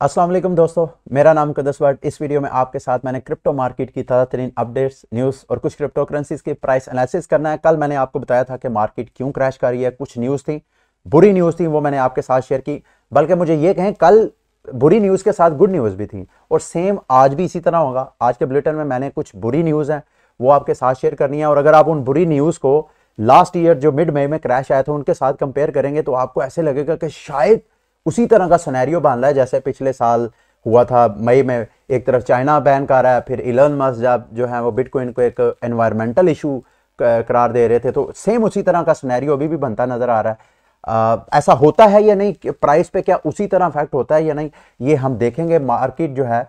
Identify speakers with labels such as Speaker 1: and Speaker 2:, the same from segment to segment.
Speaker 1: अस्सलाम वालेकुम दोस्तों, मेरा नाम कदस भट्ट। इस वीडियो में आपके साथ मैंने क्रिप्टो मार्केट की ताज़ा तरीन अपडेट्स, न्यूज़ और कुछ क्रिप्टो करेंसीज के प्राइस एनालिसिस करना है। कल मैंने आपको बताया था कि मार्केट क्यों क्रैश कर रही है। कुछ न्यूज़ थी, बुरी न्यूज़ थी, वो मैंने आपके साथ शेयर की। बल्कि मुझे ये कहें, कल बुरी न्यूज़ के साथ गुड न्यूज़ भी थी और सेम आज भी इसी तरह होगा। आज के बुलेटिन में मैंने कुछ बुरी न्यूज़ हैं वो आपके साथ शेयर करनी है। और अगर आप उन बुरी न्यूज़ को लास्ट ईयर जो मिड मई में क्रैश आया था उनके साथ कंपेयर करेंगे तो आपको ऐसे लगेगा कि शायद उसी तरह का सिनेरियो बन रहा है जैसे पिछले साल हुआ था मई में। एक तरफ चाइना बैन कर रहा है, फिर इलन मस्क जो है वो बिटकॉइन को एक एनवायरमेंटल इशू करार दे रहे थे, तो सेम उसी तरह का सिनेरियो अभी भी बनता नजर आ रहा है। ऐसा होता है या नहीं, प्राइस पे क्या उसी तरह इफेक्ट होता है या नहीं, ये हम देखेंगे। मार्केट जो है,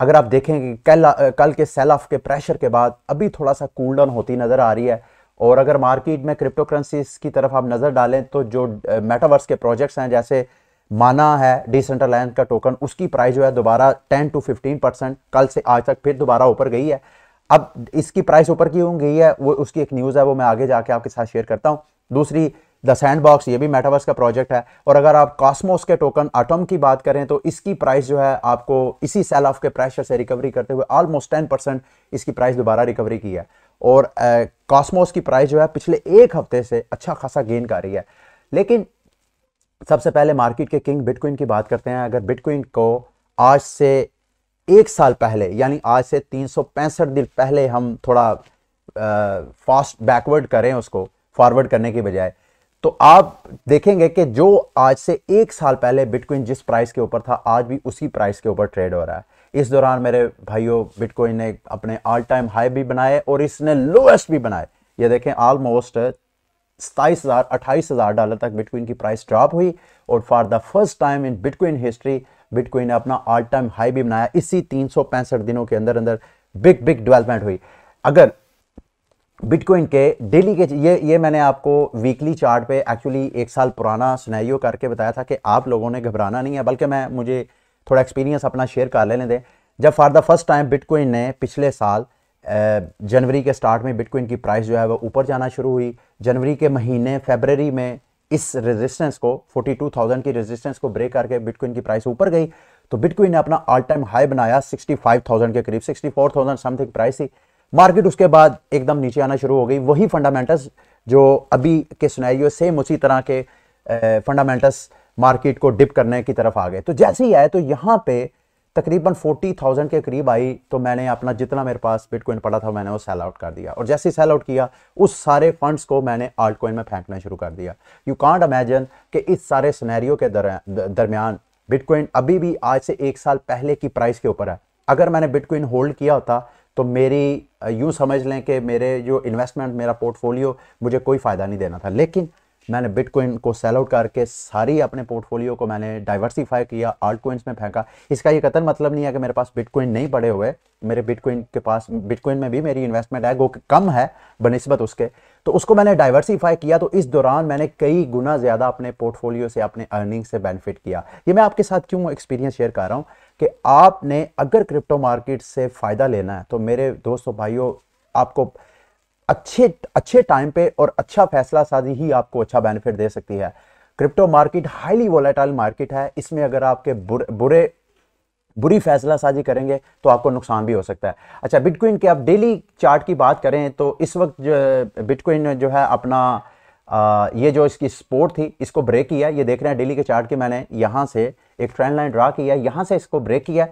Speaker 1: अगर आप देखेंगे कल के सेल ऑफ के प्रेशर के बाद अभी थोड़ा सा कूल डाउन होती नजर आ रही है। और अगर मार्केट में क्रिप्टो करेंसीज की तरफ आप नजर डालें तो जो मेटावर्स के प्रोजेक्ट्स हैं, जैसे माना है डिसेंट्रलाइज्ड का टोकन, उसकी प्राइस जो है दोबारा 10 to 15% कल से आज तक फिर दोबारा ऊपर गई है। अब इसकी प्राइस ऊपर क्यों गई है, वो उसकी एक न्यूज़ है, वो मैं आगे जाके आपके साथ शेयर करता हूँ। दूसरी, द सैंडबॉक्स, ये भी मेटावर्स का प्रोजेक्ट है। और अगर आप कॉस्मोस के टोकन एटम की बात करें तो इसकी प्राइस जो है आपको इसी सेल ऑफ के प्रेशर से रिकवरी करते हुए ऑलमोस्ट 10% इसकी प्राइस दोबारा रिकवरी की है। और कॉस्मोस की प्राइस जो है पिछले एक हफ्ते से अच्छा खासा गेन कर रही है। लेकिन सबसे पहले मार्केट के किंग बिटकॉइन की बात करते हैं। अगर बिटकॉइन को आज से एक साल पहले, यानी आज से 365 दिन पहले हम थोड़ा फास्ट बैकवर्ड करें, उसको फॉरवर्ड करने की बजाय, तो आप देखेंगे कि जो आज से एक साल पहले बिटकॉइन जिस प्राइस के ऊपर था आज भी उसी प्राइस के ऊपर ट्रेड हो रहा है। इस दौरान मेरे भाइयों बिटकॉइन ने अपने ऑल टाइम हाई भी बनाए और इसने लोएस्ट भी बनाए। ये देखें, ऑलमोस्ट 27,000 $28,000 तक बिटकॉइन की प्राइस ड्रॉप हुई और for the first time in bitcoin history bitcoin ने अपना ऑल टाइम हाई भी बनाया। इसी 365 दिनों के अंदर अंदर बिग डेवलपमेंट हुई। अगर बिटकॉइन के डेली के ये मैंने आपको वीकली चार्ट पे एक्चुअली एक साल पुराना सिनेरियो करके बताया था कि आप लोगों ने घबराना नहीं है, बल्कि मुझे थोड़ा एक्सपीरियंस अपना शेयर कर लेने दें। जब for the first time bitcoin ने पिछले साल जनवरी के स्टार्ट में बिटकॉइन की प्राइस जो है वो ऊपर जाना शुरू हुई। जनवरी के महीने फरवरी में इस रेजिस्टेंस को 42,000 की रेजिस्टेंस को ब्रेक करके बिटकॉइन की प्राइस ऊपर गई, तो बिटकॉइन ने अपना ऑल टाइम हाई बनाया 65,000 के करीब, 64,000 समथिंग प्राइस थी। मार्केट उसके बाद एकदम नीचे आना शुरू हो गई। वही फंडामेंटल्स जो अभी के सिनेरियो सेम उसी तरह के फंडामेंटल्स मार्केट को डिप करने की तरफ आ गए। तो जैसे ही आए तो यहाँ पे तकरीबन 40,000 के करीब आई, तो मैंने अपना जितना मेरे पास बिटकॉइन पड़ा था मैंने वो सेल आउट कर दिया। और जैसे ही सेल आउट किया उस सारे फंड्स को मैंने आल्ट कॉइन में फेंकना शुरू कर दिया। यू कांट इमेजिन कि इस सारे सिनेरियो के दरमियान बिटकॉइन अभी भी आज से एक साल पहले की प्राइस के ऊपर है। अगर मैंने बिटकॉइन होल्ड किया होता तो मेरी यूं समझ लें कि मेरे जो इन्वेस्टमेंट, मेरा पोर्टफोलियो मुझे कोई फ़ायदा नहीं देना था। लेकिन मैंने बिटकॉइन को सेल आउट करके सारी अपने पोर्टफोलियो को मैंने डाइवर्सिफाई किया, आल्ट कॉइन्स में फेंका। इसका ये कतई मतलब नहीं है कि मेरे पास बिटकॉइन नहीं पड़े हुए। मेरे बिटकॉइन में भी मेरी इन्वेस्टमेंट है, वो कम है बनिस्बत उसके, तो उसको मैंने डाइवर्सिफाई किया। तो इस दौरान मैंने कई गुना ज़्यादा अपने पोर्टफोलियो से, अपने अर्निंग से बेनिफिट किया। ये मैं आपके साथ क्यों एक्सपीरियंस शेयर कर रहा हूँ कि आपने अगर क्रिप्टो मार्केट से फ़ायदा लेना है तो मेरे दोस्तों भाइयों, आपको अच्छे टाइम पे और अच्छा फैसला साजी ही आपको अच्छा बेनिफिट दे सकती है। Crypto market highly volatile market है। इसमें अगर आपके बुरी फैसला साजी करेंगे तो आपको नुकसान भी हो सकता है। अच्छा, बिटकॉइन के आप डेली चार्ट की बात करें तो इस वक्त जो बिटकॉइन जो है अपना ये जो इसकी सपोर्ट थी इसको ब्रेक किया। ये देख रहे हैं डेली के चार्ट के, मैंने यहाँ से एक ट्रेंड लाइन ड्रा किया, यहाँ से इसको ब्रेक किया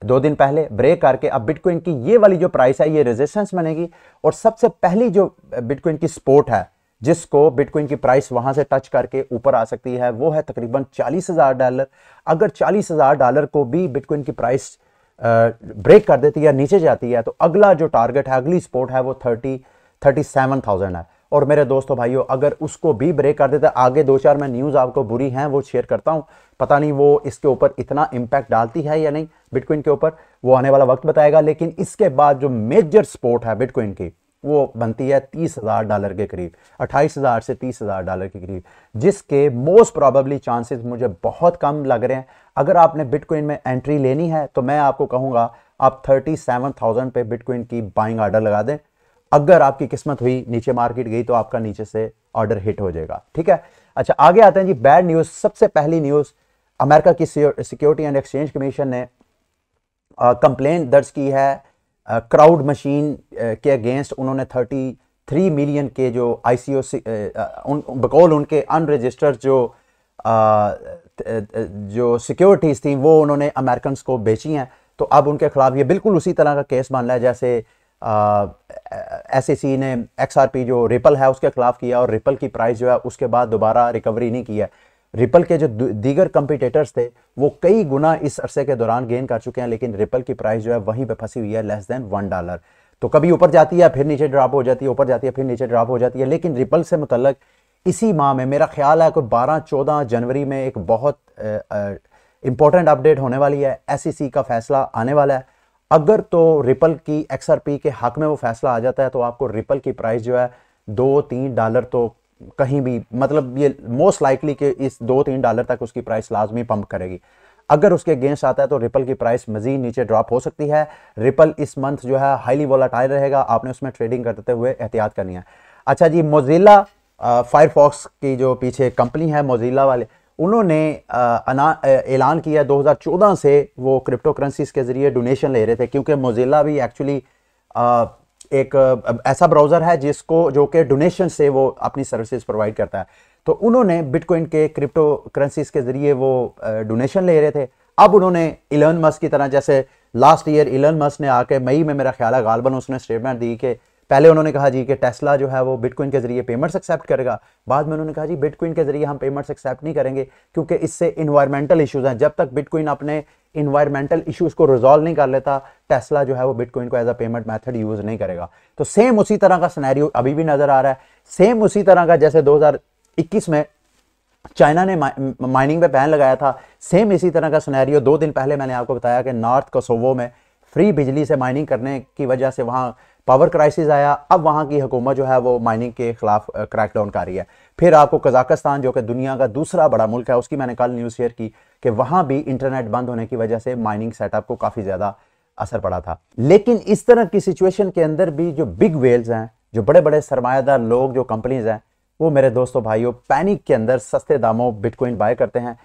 Speaker 1: 2 दिन पहले, ब्रेक करके अब बिटकॉइन की ये वाली जो प्राइस है ये रेजिस्टेंस बनेगी। और सबसे पहली जो बिटकॉइन की सपोर्ट है जिसको बिटकॉइन की प्राइस वहां से टच करके ऊपर आ सकती है वो है तकरीबन $40,000। अगर $40,000 को भी बिटकॉइन की प्राइस ब्रेक कर देती है, नीचे जाती है, तो अगला जो टारगेट है, अगली सपोर्ट है वो 37,000 है। और मेरे दोस्तों भाइयों, अगर उसको भी ब्रेक कर देता है, आगे 2-4 मैं न्यूज़ आपको बुरी हैं वो शेयर करता हूं, पता नहीं वो इसके ऊपर इतना इंपैक्ट डालती है या नहीं बिटकॉइन के ऊपर, वो आने वाला वक्त बताएगा। लेकिन इसके बाद जो मेजर सपोर्ट है बिटकॉइन की वो बनती है $30,000 के करीब, 28,000 से $30,000 के करीब, जिसके मोस्ट प्रोबेबली चांसेस मुझे बहुत कम लग रहे हैं। अगर आपने बिटकॉइन में एंट्री लेनी है तो मैं आपको कहूंगा आप 37,000 पे बिटकॉइन की बाइंग ऑर्डर लगा दें। अगर आपकी किस्मत हुई, नीचे मार्केट गई, तो आपका नीचे से ऑर्डर हिट हो जाएगा। ठीक है, अच्छा आगे आते हैं जी। बैड न्यूज़, सबसे पहली न्यूज़ अमेरिका की सिक्योरिटी एंड एक्सचेंज कमीशन ने कंप्लेंट दर्ज की है क्राउड मशीन के अगेंस्ट। उन्होंने 33 मिलियन के जो ICO बकौल उनके अनरजिस्टर्ड जो सिक्योरिटीज़ थी वो उन्होंने अमेरिकन को बेची हैं। तो अब उनके खिलाफ ये बिल्कुल उसी तरह का केस बन रहा है जैसे SEC ने XRP जो रिपल है उसके खिलाफ किया, और रिपल की प्राइस जो है उसके बाद दोबारा रिकवरी नहीं की है। रिपल के जो दीगर कंपिटिटर्स थे वो कई गुना इस अरसे के दौरान गेन कर चुके हैं, लेकिन रिपल की प्राइस जो है वहीं पे फंसी हुई है, लेस देन $1। तो कभी ऊपर जाती है फिर नीचे ड्रॉप हो जाती है, ऊपर जाती है फिर नीचे ड्रॉप हो जाती है। लेकिन रिपल से मुतल्लक इसी माह में मेरा ख्याल है कोई 12-14 जनवरी में एक बहुत इंपॉर्टेंट अपडेट होने वाली है। SEC का फैसला आने वाला है। अगर तो रिपल की XRP के हक में वो फैसला आ जाता है तो आपको रिपल की प्राइस जो है $2-3 तो कहीं भी, मतलब ये मोस्ट लाइकली कि इस $2-3 तक उसकी प्राइस लाजमी पंप करेगी। अगर उसके अगेंस्ट आता है तो रिपल की प्राइस मजीद नीचे ड्रॉप हो सकती है। रिपल इस मंथ जो है हाईली वोलेटाइल रहेगा, आपने उसमें ट्रेडिंग करते हुए एहतियात करनी है। अच्छा जी, मोजिला फायरफॉक्स की जो पीछे कंपनी है मोजिला वाले, उन्होंने ऐलान किया 2014 से वो क्रिप्टो करेंसीज के जरिए डोनेशन ले रहे थे, क्योंकि मोजिला भी एक्चुअली एक ऐसा ब्राउज़र है जिसको जो कि डोनेशन से वो अपनी सर्विसेज प्रोवाइड करता है। तो उन्होंने बिटकॉइन के क्रिप्टो करेंसीज के जरिए वो डोनेशन ले रहे थे। अब उन्होंने इलन मस्क की तरह, जैसे लास्ट ईयर इलन मस्क ने आके मई में मेरा ख्याल है गालबन उसने स्टेटमेंट दी कि पहले उन्होंने कहा जी कि टेस्ला जो है वो बिटकॉइन के जरिए पेमेंट्स एक्सेप्ट करेगा, बाद में उन्होंने कहा जी बिटकॉइन के जरिए हम पेमेंट्स एक्सेप्ट नहीं करेंगे क्योंकि इससे इन्वायरमेंटल इश्यूज हैं। जब तक बिटकॉइन अपने इन्वायरमेंटल इश्यूज को रिजॉल्व नहीं कर लेता, टेस्ला जो है वो बिटकॉइन को as a payment method use नहीं करेगा। तो सेम उसी तरह का सिनेरियो अभी भी नजर आ रहा है। सेम उसी तरह का जैसे 2021 में चाइना ने माइनिंग पे बैन लगाया था, सेम इसी तरह का सिनेरियो 2 दिन पहले मैंने आपको बताया कि नॉर्थ कोसोवो में फ्री बिजली से माइनिंग करने की वजह से वहां पावर क्राइसिस आया। अब वहां की हुकूमत जो है वो माइनिंग के खिलाफ क्रैकडाउन कर रही है। फिर आपको कजाकिस्तान जो कि दुनिया का दूसरा बड़ा मुल्क है, उसकी मैंने कल न्यूज़ शेयर की कि वहां भी इंटरनेट बंद होने की वजह से माइनिंग सेटअप को काफ़ी ज़्यादा असर पड़ा था। लेकिन इस तरह की सिचुएशन के अंदर भी जो बिग वेल्स हैं, जो बड़े बड़े सरमायादार लोग, जो कंपनीज हैं, वो मेरे दोस्तों भाइयों पैनिक के अंदर सस्ते दामों बिटकॉइन बाय करते हैं।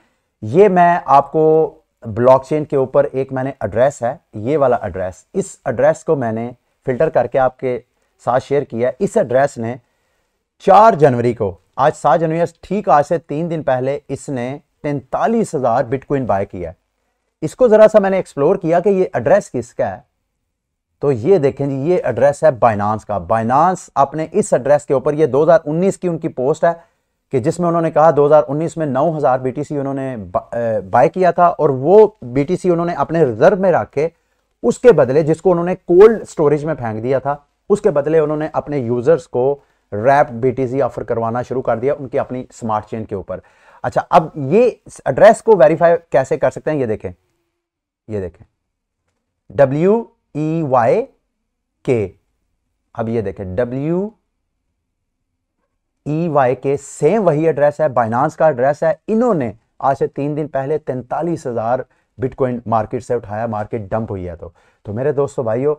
Speaker 1: ये मैं आपको ब्लॉकचेन के ऊपर एक मैंने एड्रेस है, ये वाला एड्रेस, इस एड्रेस को मैंने फिल्टर करके आपके साथ शेयर किया। इस एड्रेस ने 4 जनवरी को, आज 7 जनवरी, ठीक आज से 3 दिन पहले इसने 43,000 बिटकॉइन बाय किया। इसको जरा सा मैंने एक्सप्लोर किया कि ये एड्रेस किसका है, तो ये देखें जी, ये एड्रेस है बाइनांस का। बाइनांस अपने इस एड्रेस के ऊपर, ये 2019 की उनकी पोस्ट है कि जिसमें उन्होंने कहा 2019 में 9,000 BTC उन्होंने बाय किया था, और वो BTC उन्होंने अपने रिजर्व में रख के उसके बदले, जिसको उन्होंने कोल्ड स्टोरेज में फेंक दिया था, उसके बदले उन्होंने अपने यूजर्स को रैप BTC ऑफर करवाना शुरू कर दिया उनकी अपनी स्मार्ट चेन के ऊपर। अच्छा, अब ये एड्रेस को वेरीफाई कैसे कर सकते हैं, ये देखें, ये देखें WEYK। अब ये देखें WEYK, सेम वही एड्रेस है, बाइनांस का एड्रेस है। इन्होंने आज से 3 दिन पहले 43,000 बिटकॉइन मार्केट से उठाया, मार्केट डंप हुई है। तो मेरे दोस्तों भाइयों,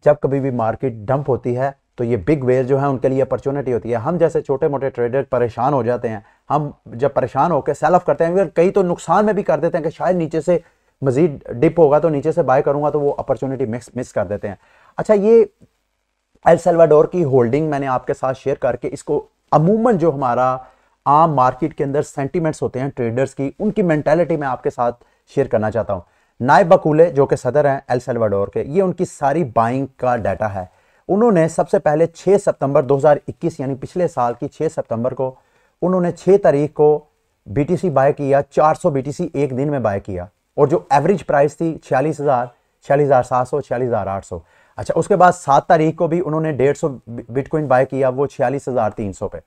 Speaker 1: जब कभी भी मार्केट डंप होती है तो ये बिग वेल जो है उनके लिए अपॉर्चुनिटी होती है। हम जैसे छोटे मोटे ट्रेडर परेशान हो जाते हैं, हम जब परेशान होकर सेल ऑफ करते हैं, कई तो नुकसान में भी कर देते हैं कि शायद नीचे से मजीद डिप होगा तो नीचे से बाय करूंगा, तो वो अपॉर्चुनिटी मिस कर देते हैं। अच्छा, ये एल सल्वाडोर की होल्डिंग मैंने आपके साथ शेयर करके, इसको अमूमन जो हमारा आम मार्केट के अंदर सेंटीमेंट्स होते हैं ट्रेडर्स की, उनकी मेंटालिटी मैं आपके साथ शेयर करना चाहता हूं। नायब बकुले जो कि सदर हैं एल सल्वाडोर के, ये उनकी सारी बाइंग का डाटा है। उन्होंने सबसे पहले 6 सितंबर 2021 यानी पिछले साल की 6 सितंबर को उन्होंने 6 तारीख को BTC बाय किया, 400 BTC एक दिन में बाय किया, और जो एवरेज प्राइस थी 46,000, 46,700, 46,800। अच्छा, उसके बाद 7 तारीख को भी उन्होंने 150 बिटकॉइन बाय किया, वो 46,300 पे।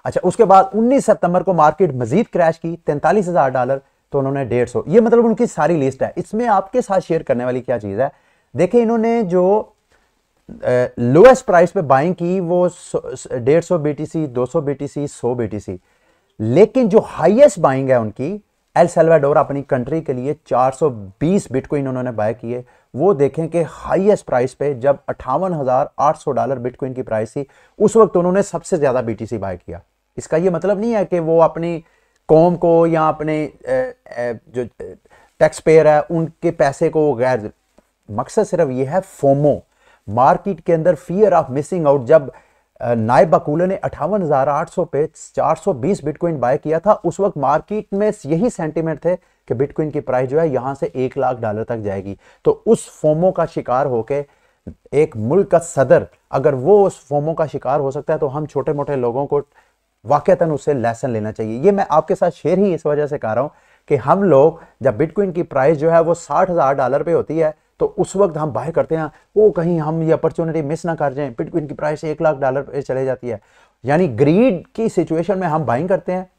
Speaker 1: अच्छा, उसके बाद 19 सितंबर को मार्केट मजीद क्रैश की, $43,000, तो उन्होंने 150। ये मतलब उनकी सारी लिस्ट है। इसमें आपके साथ शेयर करने वाली क्या चीज है, देखिए, इन्होंने जो लोएस्ट प्राइस पे बाइंग की वो 150 BTC, 200 BTC, 100 BTC, लेकिन जो हाईएस्ट बाइंग है उनकी, एल सल्वाडोर अपनी कंट्री के लिए 420 बिटकॉइन उन्होंने बाय किए। वो देखें कि हाईएस्ट प्राइस पे जब $58,800 बिटकॉइन की प्राइस थी, उस वक्त उन्होंने सबसे ज्यादा BTC बाय किया। इसका ये मतलब नहीं है कि वो अपनी कौम को या अपने जो टैक्स पेयर है उनके पैसे को गैर, मकसद सिर्फ ये है फोमो, मार्केट के अंदर फियर ऑफ मिसिंग आउट। जब नायब बकूले ने 58,800 पे 420 बिटकॉइन बाय किया था, उस वक्त मार्केट में यही सेंटीमेंट थे कि बिटकॉइन की प्राइस जो है यहां से $1,00,000 तक जाएगी। तो उस फोमो का शिकार होके एक मुल्क का सदर अगर वो उस फोमो का शिकार हो सकता है, तो हम छोटे मोटे लोगों को वाकईतन उससे लेसन लेना चाहिए। ये मैं आपके साथ शेयर ही इस वजह से कर रहा हूं कि हम लोग जब बिटकॉइन की प्राइस जो है वो $60,000 पे होती है, तो उस वक्त हम बाय करते हैं, वो कहीं हम ये अपॉर्चुनिटी मिस ना कर जाएं, बिटकॉइन की प्राइस $1,00,000 पे चले जाती है, यानी ग्रीड की सिचुएशन में हम बाइंग करते हैं।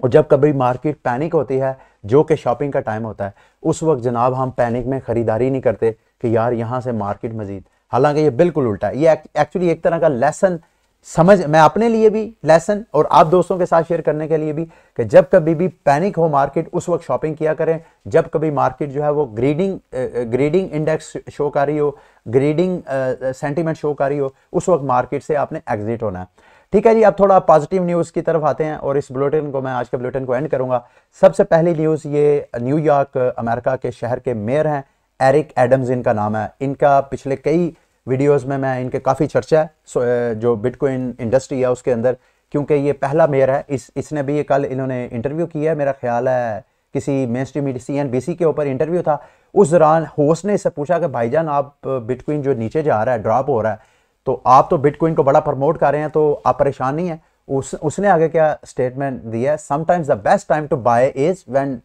Speaker 1: और जब कभी मार्केट पैनिक होती है, जो कि शॉपिंग का टाइम होता है, उस वक्त जनाब हम पैनिक में खरीदारी नहीं करते कि यार यहां से मार्केट मजीद, हालांकि ये बिल्कुल उल्टा है। ये एक्चुअली एक तरह का लेसन समझ, मैं अपने लिए भी लेसन और आप दोस्तों के साथ शेयर करने के लिए भी, कि जब कभी भी पैनिक हो मार्केट उस वक्त शॉपिंग किया करें। जब कभी मार्केट जो है वो ग्रीडिंग इंडेक्स शो कर रही हो, ग्रीडिंग सेंटीमेंट शो कर रही हो, उस वक्त मार्केट से आपने एग्जिट होना है। ठीक है जी, अब थोड़ा पॉजिटिव न्यूज़ की तरफ आते हैं और इस बुलेटिन को मैं आज के बुलेटिन को एंड करूंगा। सबसे पहली न्यूज़, ये न्यूयॉर्क अमेरिका के शहर के मेयर हैं, एरिक एडम्स इनका नाम है। इनका पिछले कई वीडियोस में मैं इनके काफ़ी चर्चा है जो बिटकॉइन इंडस्ट्री है उसके अंदर, क्योंकि ये पहला मेयर है। इसने भी ये कल इन्होंने इंटरव्यू किया है, मेरा ख्याल है किसी मेन स्ट्रीम मीडिया CNBC के ऊपर इंटरव्यू था। उस दौरान होस्ट ने इससे पूछा कि भाईजान आप बिटकॉइन जो नीचे जा रहा है, ड्रॉप हो रहा है, तो आप तो बिटकॉइन को बड़ा प्रमोट कर रहे हैं, तो आप परेशान नहीं है? उसने आगे क्या स्टेटमेंट दिया है, sometimes the best time to buy is when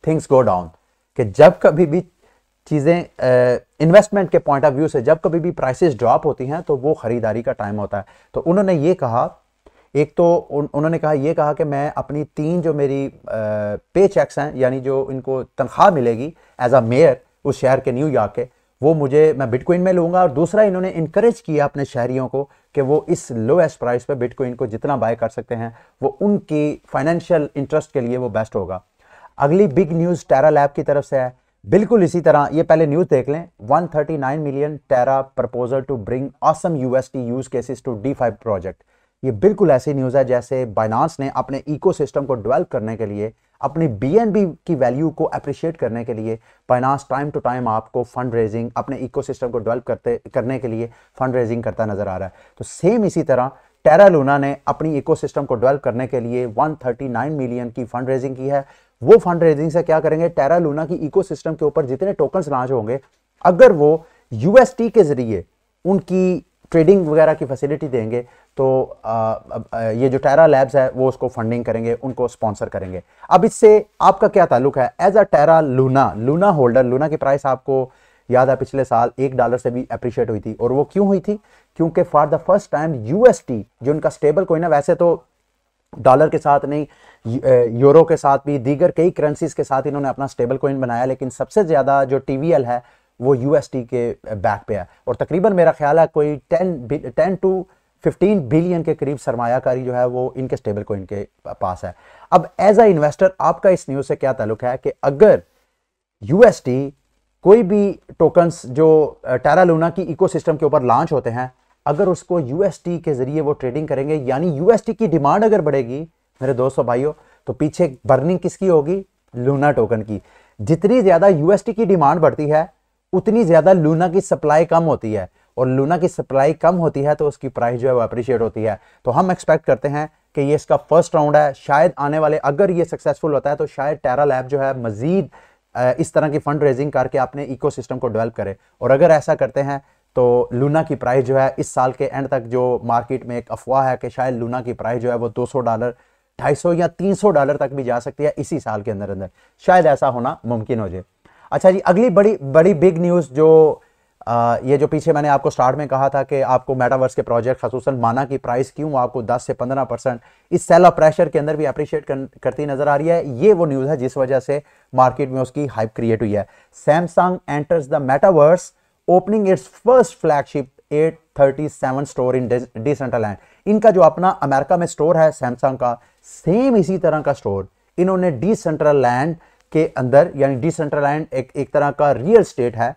Speaker 1: things go down, कि जब कभी भी चीज़ें इन्वेस्टमेंट के पॉइंट ऑफ व्यू से जब कभी भी प्राइसेस ड्रॉप होती हैं तो वो खरीदारी का टाइम होता है। तो उन्होंने ये कहा, एक तो उन्होंने कहा कि मैं अपनी 3 जो मेरी पे चेक्स हैं, यानी जो इनको तनख्वाह मिलेगी एज अ मेयर उस शहर के न्यूयॉर्क के, वो मैं बिटकॉइन में लूँगा। और दूसरा, इन्होंने इनकरेज किया अपने शहरियों को कि वो इस लोएस्ट प्राइस पे बिटकॉइन को जितना बाय कर सकते हैं, वो उनकी फाइनेंशियल इंटरेस्ट के लिए वो बेस्ट होगा। अगली बिग न्यूज़ टेरा लैब की तरफ से है, बिल्कुल इसी तरह। ये पहले न्यूज़ देख लें, 139 million Terra proposal to bring awesome UST use cases to DeFi project. ये बिल्कुल ऐसी न्यूज़ है जैसे बाइनांस ने अपने इकोसिस्टम को डेवलप करने के लिए, अपनी BNB की वैल्यू को अप्रिशिएट करने के लिए, बाइनांस टाइम टू टाइम आपको फंड रेजिंग, अपने इकोसिस्टम को डेवलप करने के लिए फंड रेजिंग करता नजर आ रहा है। तो सेम इसी तरह टेरा लूना ने अपनी इकोसिस्टम को डेवलप करने के लिए 139 मिलियन की फंड रेजिंग की है। वो फंड रेजिंग से क्या करेंगे, टेरा लूना की इकोसिस्टम के ऊपर जितने टोकन्स लॉन्च होंगे, अगर वो UST के जरिए उनकी ट्रेडिंग वगैरह की फैसिलिटी देंगे, तो ये जो टेरा लैब्स है वो उसको फंडिंग करेंगे, उनको स्पॉन्सर करेंगे। अब इससे आपका क्या ताल्लुक है as a Terra Luna holder? Luna की प्राइस आपको याद है पिछले साल $1 से भी अप्रिशिएट हुई थी, और वो क्यों हुई थी? क्योंकि for the first time UST जो उनका स्टेबल कॉइन है, वैसे तो डॉलर के साथ नहीं, यूरो के साथ भी, दीगर कई करेंसीज के साथ इन्होंने अपना स्टेबल कॉइन बनाया, लेकिन सबसे ज्यादा जो TVL है वो UST के बैक पे है, और तकरीबन मेरा ख्याल है कोई 10 to 15 बिलियन के करीब सरमायाकारी जो है वो इनके स्टेबल कॉइन के पास है। अब एज अ इन्वेस्टर आपका इस न्यूज़ से क्या ताल्लुक है कि अगर UST कोई भी टोकन्स जो टेरा लूना की इकोसिस्टम के ऊपर लॉन्च होते हैं, अगर उसको UST के जरिए वो ट्रेडिंग करेंगे, यानी UST की डिमांड अगर बढ़ेगी मेरे दोस्तों भाइयों, तो पीछे बर्निंग किसकी होगी? लूना टोकन की। जितनी ज्यादा UST की डिमांड बढ़ती है, उतनी ज्यादा लूना की सप्लाई कम होती है, और लूना की सप्लाई कम होती है तो उसकी प्राइस जो है वो अप्रिशिएट होती है। तो हम एक्सपेक्ट करते हैं कि ये इसका फर्स्ट राउंड है, शायद आने वाले, अगर ये सक्सेसफुल होता है तो शायद टेरा लैब जो है मजीद इस तरह की फंड रेजिंग करके अपने इकोसिस्टम को डेवलप करे, और अगर ऐसा करते हैं तो लूना की प्राइस जो है इस साल के एंड तक, जो मार्केट में एक अफवाह है कि शायद लूना की प्राइस जो है वो $200, 250 या $300 तक भी जा सकती है इसी साल के अंदर अंदर, शायद ऐसा होना मुमकिन हो जाए। अच्छा जी, अगली बड़ी बिग न्यूज़ जो ये जो पीछे मैंने आपको स्टार्ट में कहा था कि आपको मेटावर्स के प्रोजेक्ट खसूसन माना की प्राइस क्यों आपको 10 से 15% इस सेल ऑफ प्रेशर के अंदर भी अप्रिशिएट करती नजर आ रही है, ये वो न्यूज़ है जिस वजह से मार्केट में उसकी हाइप क्रिएट हुई है। Samsung enters the metaverse opening it's first flagship 837 store in Decentraland. इनका जो अपना अमेरिका में स्टोर है सैमसंग का, सेम इसी तरह का स्टोर इन्होंने डिसेंट्रलैंड के अंदर, यानी डिसेंट्रलैंड एक तरह का रियल स्टेट है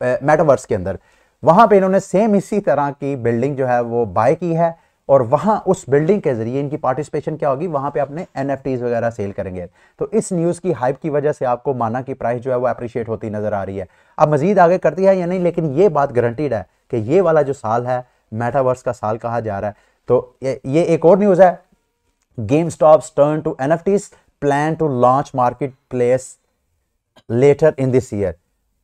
Speaker 1: मेटावर्स के अंदर, वहां पे इन्होंने सेम इसी तरह की बिल्डिंग जो है वो बाय की है, और वहां उस बिल्डिंग के जरिए इनकी पार्टिसिपेशन क्या होगी, वहां पे अपने एनएफटीज वगैरह सेल करेंगे। तो इस न्यूज़ की हाइप की वजह से आपको माना की प्राइस जो है वो अप्रिशिएट होती नजर आ रही है। अब मजीद आगे करती है या नहीं, लेकिन ये बात गारंटीड है कि ये वाला जो साल है मेटावर्स का साल कहा जा रहा है। तो ये एक और न्यूज़ है, GameStop's turn to NFTs, plan to launch marketplace later in this year।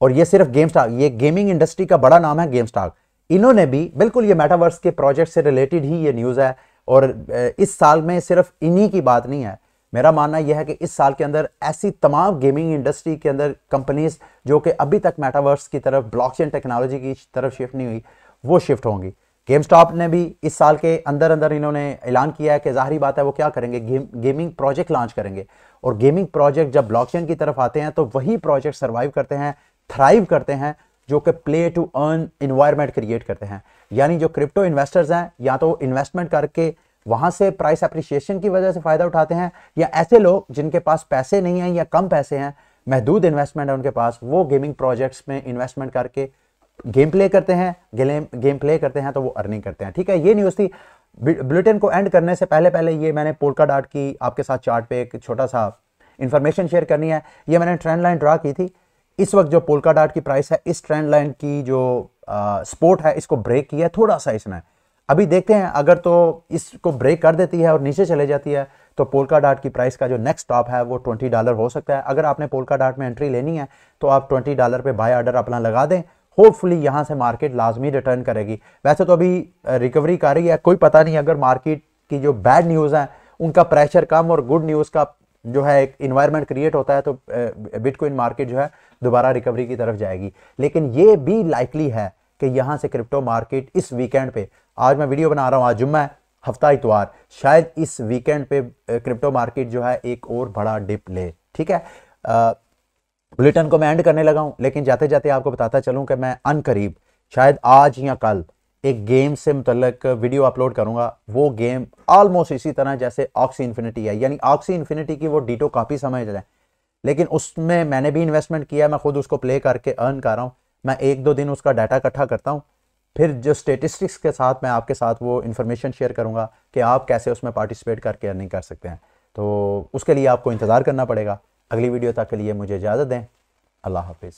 Speaker 1: और ये सिर्फ GameStop, ये गेमिंग इंडस्ट्री का बड़ा नाम है GameStop, इन्होंने भी बिल्कुल ये मेटावर्स के प्रोजेक्ट से रिलेटेड ही ये न्यूज़ है। और इस साल में सिर्फ इन्हीं की बात नहीं है, मेरा मानना यह है कि इस साल के अंदर ऐसी तमाम गेमिंग इंडस्ट्री के अंदर कंपनीज जो कि अभी तक मेटावर्स की तरफ, ब्लॉकचेन टेक्नोलॉजी की तरफ शिफ्ट नहीं हुई, वो शिफ्ट होंगी। GameStop ने भी इस साल के अंदर अंदर इन्होंने ऐलान किया है कि जाहिर बात है वो क्या करेंगे, गेमिंग प्रोजेक्ट लॉन्च करेंगे। और गेमिंग प्रोजेक्ट जब ब्लॉकचेन की तरफ आते हैं तो वही प्रोजेक्ट सर्वाइव करते हैं, थ्राइव करते हैं, जो कि play to earn environment create करते हैं। यानी जो क्रिप्टो इन्वेस्टर्स हैं, या तो इन्वेस्टमेंट करके वहां से प्राइस एप्रिसिएशन की वजह से फायदा उठाते हैं, या ऐसे लोग जिनके पास पैसे नहीं हैं या कम पैसे हैं, महदूद इन्वेस्टमेंट है उनके पास, वो गेमिंग प्रोजेक्ट्स में इन्वेस्टमेंट करके गेम प्ले करते हैं तो वो अर्निंग करते हैं। ठीक है, ये न्यूज़ थी। बुलेटिन को एंड करने से पहले ये मैंने पोल्काडॉट की आपके साथ चार्ट पे एक छोटा सा इंफॉर्मेशन शेयर करनी है। ये मैंने ट्रेंड लाइन ड्रा की थी। इस वक्त जो पोल्काडॉट की प्राइस है, इस ट्रेंड लाइन की जो सपोर्ट है, इसको ब्रेक किया है थोड़ा सा इसने। अभी देखते हैं, अगर तो इसको ब्रेक कर देती है और नीचे चले जाती है तो पोल्काडॉट की प्राइस का जो नेक्स्ट स्टॉप है वो $20 हो सकता है। अगर आपने पोल्काडॉट में एंट्री लेनी है तो आप $20 पे बाय ऑर्डर अपना लगा दें। होपफुली यहां से मार्केट लाजमी रिटर्न करेगी। वैसे तो अभी रिकवरी कर रही है, कोई पता नहीं, अगर मार्केट की जो बैड न्यूज़ है उनका प्रेशर कम और गुड न्यूज़ का जो है एक इन्वायरमेंट क्रिएट होता है तो बिटकॉइन मार्केट जो है दोबारा रिकवरी की तरफ जाएगी। लेकिन ये भी लाइकली है कि यहां से क्रिप्टो मार्केट इस वीकेंड पे, आज मैं वीडियो बना रहा हूं, आज जुम्मा है, हफ्ता इतवार, शायद इस वीकेंड पे क्रिप्टो मार्केट जो है एक और बड़ा डिप ले। ठीक है, बुलेटिन को मैं एंड करने लगा हूं, लेकिन जाते जाते आपको बताता चलूं कि मैं अनकरीब शायद आज या कल एक गेम से मुतल्लिक वीडियो अपलोड करूंगा। वो गेम ऑलमोस्ट इसी तरह जैसे ऑक्सी इन्फिनिटी है, यानी ऑक्सी इन्फिनिटी की वो डीटो कॉपी समझ लें, लेकिन उसमें मैंने भी इन्वेस्टमेंट किया, मैं खुद उसको प्ले करके अर्न कर रहा हूँ। मैं 1-2 दिन उसका डाटा इकट्ठा करता हूँ, फिर जो स्टेटिस्टिक्स के साथ मैं आपके साथ वो इन्फॉर्मेशन शेयर करूँगा कि आप कैसे उसमें पार्टिसिपेट करके अर्निंग कर सकते हैं। तो उसके लिए आपको इंतज़ार करना पड़ेगा। अगली वीडियो तक के लिए मुझे इजाज़त दें। अल्लाह हाफिज़।